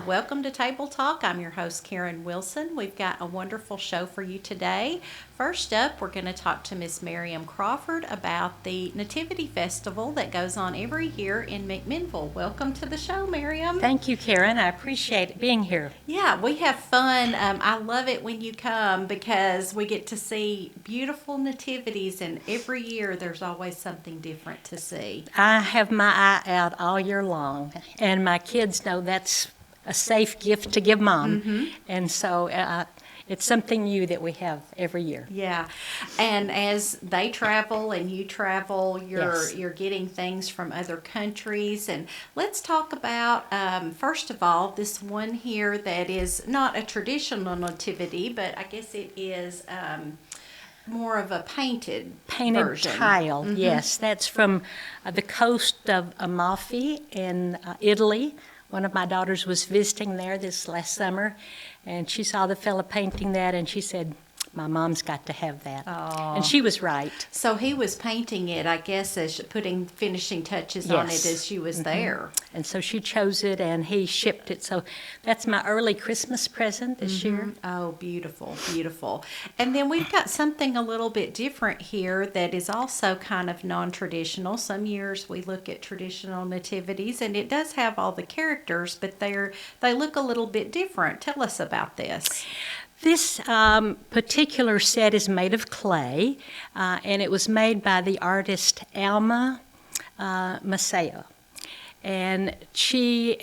Welcome to Table Talk. I'm your host, Karen Wilson. We've got a wonderful show for you today. First up, we're going to talk to Miss Miriam Crawford about the Nativity Festival that goes on every year in McMinnville. Welcome to the show, Miriam. Thank you, Karen. I appreciate being here. Yeah, we have fun. I love it when you come because we get to see beautiful nativities, and every year there's always something different to see. I have my eye out all year long, and my kids know that's a safe gift to give Mom. Mm-hmm. And so it's something new that we have every year. Yeah, and as they travel and you travel, Yes. you're getting things from other countries. And let's talk about, first of all, this one here that is not a traditional nativity, but I guess it is more of a painted version. Tile, Mm-hmm. yes. That's from the coast of Amalfi in Italy. One of my daughters was visiting there this last summer, and she saw the fella painting that, and she said, "My mom's got to have that." Oh. And she was right. So he was painting it, I guess, as putting finishing touches on it Yes. as she was there. And so she chose it, and he shipped it. So that's my early Christmas present this year. Oh, beautiful, beautiful. And then we've got something a little bit different here that is also kind of non-traditional. Some years we look at traditional nativities, and it does have all the characters, but they look a little bit different. Tell us about this. This particular set is made of clay, and it was made by the artist Alma Maceo. And she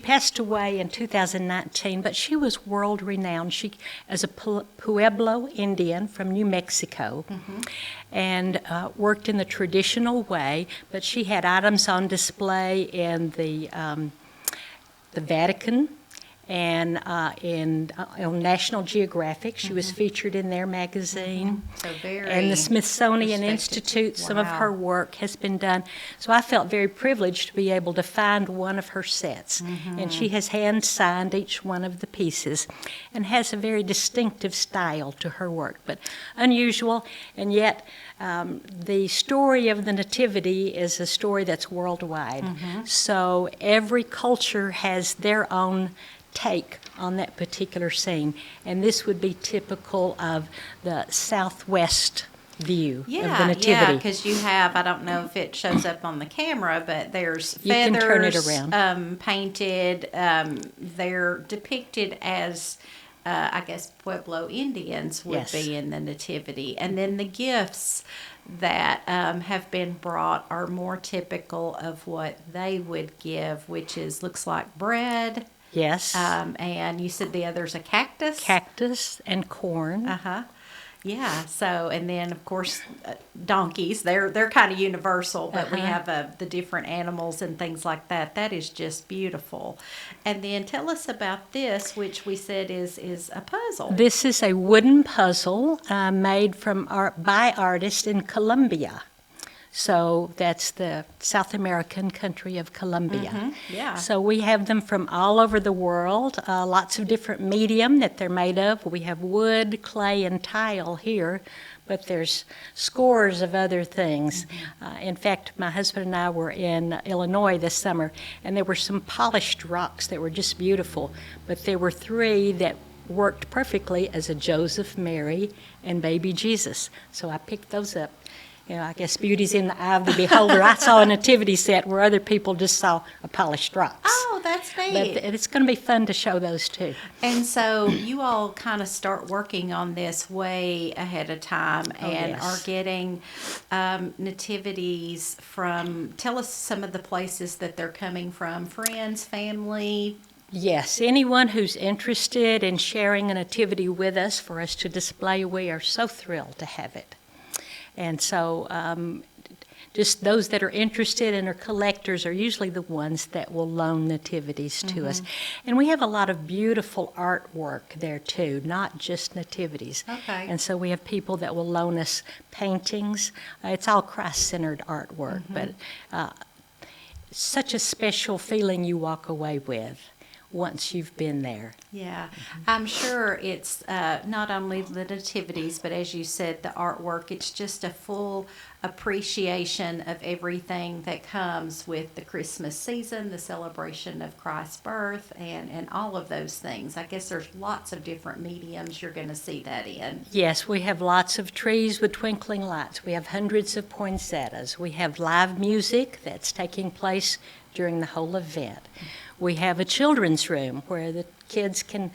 passed away in 2019, but she was world renowned. She as a Pueblo Indian from New Mexico, and worked in the traditional way. But she had items on display in the Vatican. And on National Geographic, she was featured in their magazine. So very and the Smithsonian respected. Institute, some of Wow. her work has been done. So I felt very privileged to be able to find one of her sets. And she has hand-signed each one of the pieces and has a very distinctive style to her work, but unusual. And yet the story of the Nativity is a story that's worldwide. So every culture has their own take on that particular scene, and this would be typical of the southwest view of the Nativity. Yeah, because you have, I don't know if it shows up on the camera, but there's You feathers can turn it around. Painted. They're depicted as, I guess, Pueblo Indians would Yes. be in the Nativity. And then the gifts that have been brought are more typical of what they would give, which looks like bread. Yes, And you said the other's a cactus? cactus and corn. Uh-huh. Yeah. So, and then of course, donkeys. They're kind of universal, but we have the different animals and things like that. That is just beautiful. And then tell us about this, which we said is a puzzle. This is a wooden puzzle made by artists in Colombia. So that's the South American country of Colombia. Yeah. So we have them from all over the world, lots of different medium that they're made of. We have wood, clay, and tile here, but there's scores of other things. In fact, my husband and I were in Illinois this summer, and there were some polished rocks that were just beautiful, but there were three that worked perfectly as a Joseph, Mary, and baby Jesus. So I picked those up. You know, I guess beauty's in the eye of the beholder. I saw a nativity set where other people just saw a polished rocks. Oh, that's neat. But it's going to be fun to show those too. And so you all kind of start working on this way ahead of time and yes. are getting nativities from, tell us some of the places that they're coming from, friends, family. Yes, anyone who's interested in sharing a nativity with us for us to display, we are so thrilled to have it. And so just those that are interested and are collectors are usually the ones that will loan nativities to us. And we have a lot of beautiful artwork there too, not just nativities. Okay. And so we have people that will loan us paintings. It's all Christ-centered artwork, but such a special feeling you walk away with once you've been there. Yeah, I'm sure it's not only the nativities, but as you said, the artwork. It's just a full appreciation of everything that comes with the Christmas season, the celebration of Christ's birth, and all of those things. I guess there's lots of different mediums you're going to see that in. Yes, we have lots of trees with twinkling lights. We have hundreds of poinsettias. We have live music that's taking place during the whole event. We have a children's room where the kids can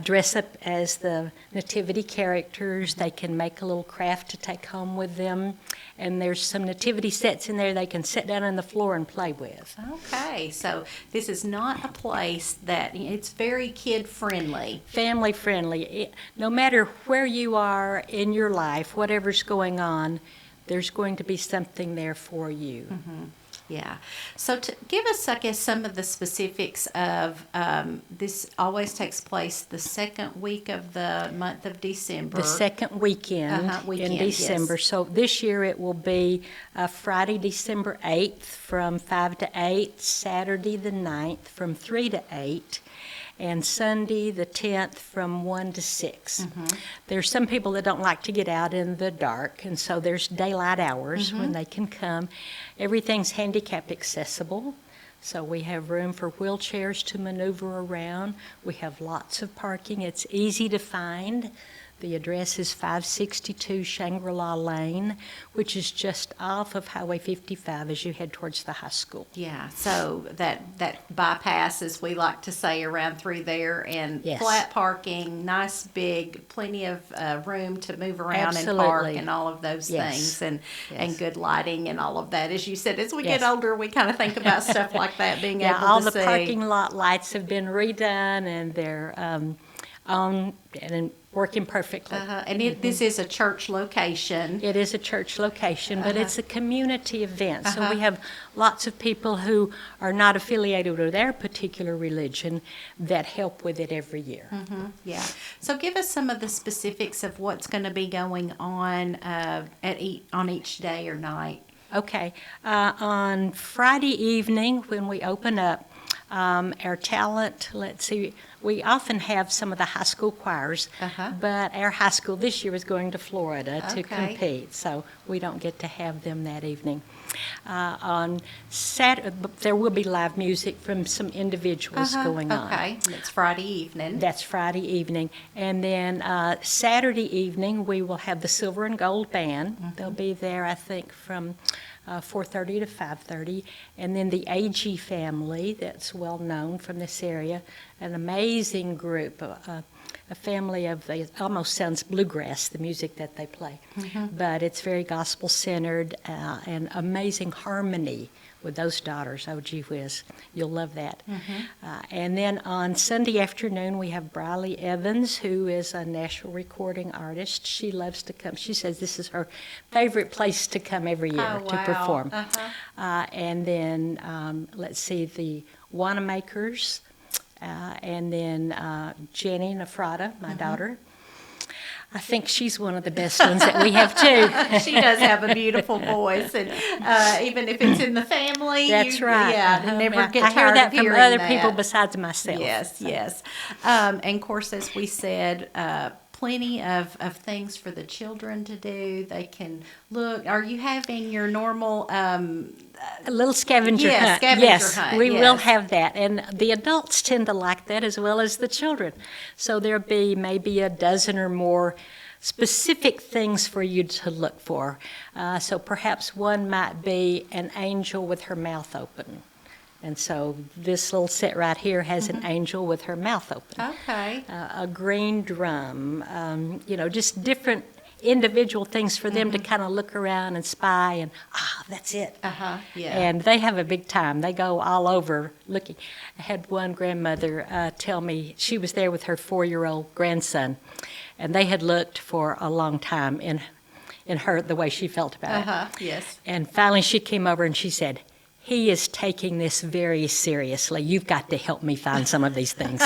dress up as the nativity characters. They can make a little craft to take home with them. And there's some nativity sets in there they can sit down on the floor and play with. Okay, so this is not a place that, it's very kid-friendly. Family friendly. No matter where you are in your life, whatever's going on, there's going to be something there for you. Yeah. So to give us, I guess, some of the specifics of this always takes place the second week of the month of December. The second weekend in December. Yes. So this year it will be Friday, December 8th from 5 to 8, Saturday the 9th from 3 to 8, and Sunday the 10th from 1 to 6. There's some people that don't like to get out in the dark, and so there's daylight hours when they can come. Everything's handicap accessible, so we have room for wheelchairs to maneuver around. We have lots of parking. It's easy to find. The address is 562 Shangri-La Lane, which is just off of Highway 55 as you head towards the high school. Yeah, so that bypass, as we like to say, around through there, and Yes. flat parking, nice big, plenty of room to move around and park Absolutely. and all of those Yes. things, and Yes. good lighting and all of that. As you said, as we Yes. get older, we kind of think about stuff like that, being Yeah, able all to the see. parking lot lights have been redone, and they're on and working perfectly. And this is a church location. It is a church location, but it's a community event. So we have lots of people who are not affiliated with their particular religion that help with it every year. Yeah. So give us some of the specifics of what's going to be going on on each day or night. Okay. On Friday evening, when we open up, our talent, let's see, we often have some of the high school choirs, but our high school this year is going to Florida to compete, so we don't get to have them that evening. On Saturday, there will be live music from some individuals going on. Okay, it's Friday evening. That's Friday evening. And then Saturday evening, we will have the Silver and Gold Band. They'll be there, I think, from 4:30 to 5:30. And then the AG family, that's well known from this area, an amazing group, a family of, it almost sounds bluegrass, the music that they play. But it's very gospel-centered and amazing harmony with those daughters. Oh, gee whiz, you'll love that. And then on Sunday afternoon, we have Briley Evans, who is a national recording artist. She loves to come. She says this is her favorite place to come every year to perform. And then, let's see, the Wanamaker's, and then Jenny Nafrata, my daughter. I think she's one of the best ones that we have, too. She does have a beautiful voice, and even if it's in the family, That's right. Yeah, never get I hear tired that of from hearing other that. people besides myself. Yes, yes. And of course, as we said, plenty of things for the children to do. They can look. Are you having your normal? A little scavenger Yes, hunt. scavenger yes, hunt, we yes. will have that. And the adults tend to like that as well as the children. So there'll be maybe a dozen or more specific things for you to look for. So perhaps one might be an angel with her mouth open. And so this little set right here has an angel with her mouth open. Okay. A green drum, just different individual things for them to kind of look around and spy and, that's it. Yeah. And they have a big time. They go all over looking. I had one grandmother tell me she was there with her 4-year-old grandson, and they had looked for a long time in in her, the way she felt about it. Yes. And finally she came over and she said, "He is taking this very seriously. You've got to help me find some of these things."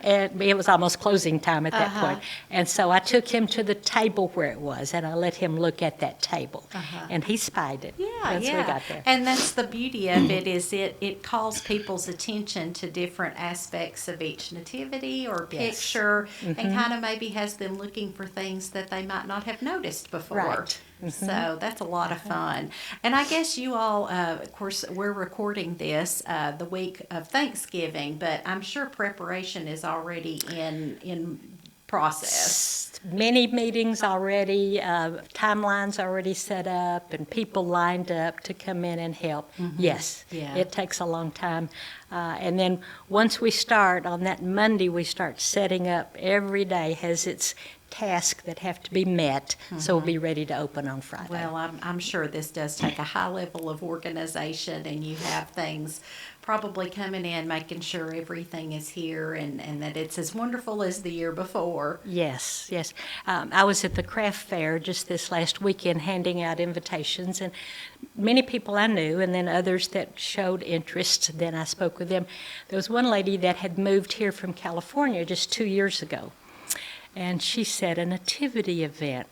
And it was almost closing time at that point. And so I took him to the table where it was, and I let him look at that table. And he spied it. Yeah, Once yeah. we got there. And that's the beauty of it, is it calls people's attention to different aspects of each nativity or Yes. picture, and kind of maybe has them looking for things that they might not have noticed before. Right. So that's a lot of fun. And I guess you all, of course, we're recording this the week of Thanksgiving, but I'm sure preparation is already in process. Many meetings already, timelines already set up, and people lined up to come in and help. Yes, Yeah. it takes a long time. And then once we start, on that Monday, we start setting up. Every day has its tasks that have to be met, so we'll be ready to open on Friday. Well, I'm sure this does take a high level of organization, and you have things probably coming in, making sure everything is here and that it's as wonderful as the year before. Yes, yes. I was at the craft fair just this last weekend handing out invitations, and many people I knew, and then others that showed interest. Then I spoke with them. There was one lady that had moved here from California just 2 years ago, and she said, "A nativity event.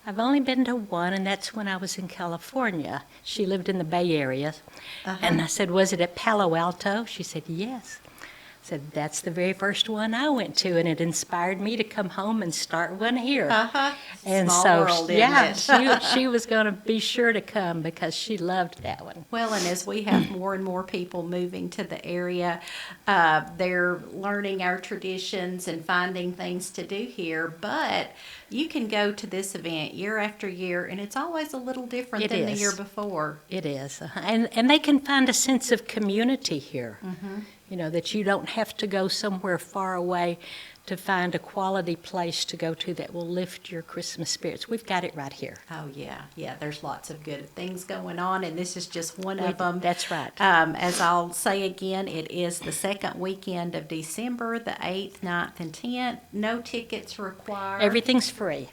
I've only been to one, and that's when I was in California." She lived in the Bay Area. And I said, "Was it at Palo Alto?" She said, "Yes." I said, "That's the very first one I went to, and it inspired me to come home and start one here." And Small so, world, isn't yeah, it? she was going to be sure to come because she loved that one. Well, and as we have more and more people moving to the area, they're learning our traditions and finding things to do here. But you can go to this event year after year, and it's always a little different It than the is. year before. It is. And they can find a sense of community here. You know, that you don't have to go somewhere far away to find a quality place to go to that will lift your Christmas spirits. We've got it right here. Oh, yeah. Yeah, there's lots of good things going on, and this is just one of them. That's right. As I'll say again, it is the second weekend of December, the 8th, 9th, and 10th. No tickets required. Everything's free.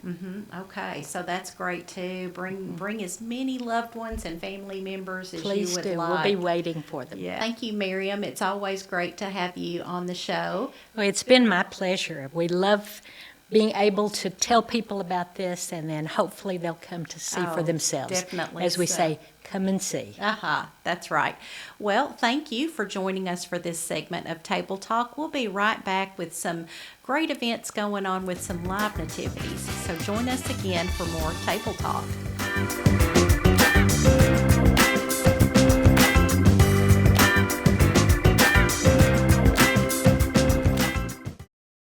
Okay, so that's great, too. Bring as many loved ones and family members as Please you would do. like. We'll be waiting for them. Yeah. Thank you, Miriam. It's always great to have you on the show. Well, it's been my pleasure. We love being able to tell people about this, and then hopefully they'll come to see for Oh, themselves. definitely As we so. say, come and see. That's right. Well, thank you for joining us for this segment of Table Talk. We'll be right back with some great events going on with some live nativities. So join us again for more Table Talk.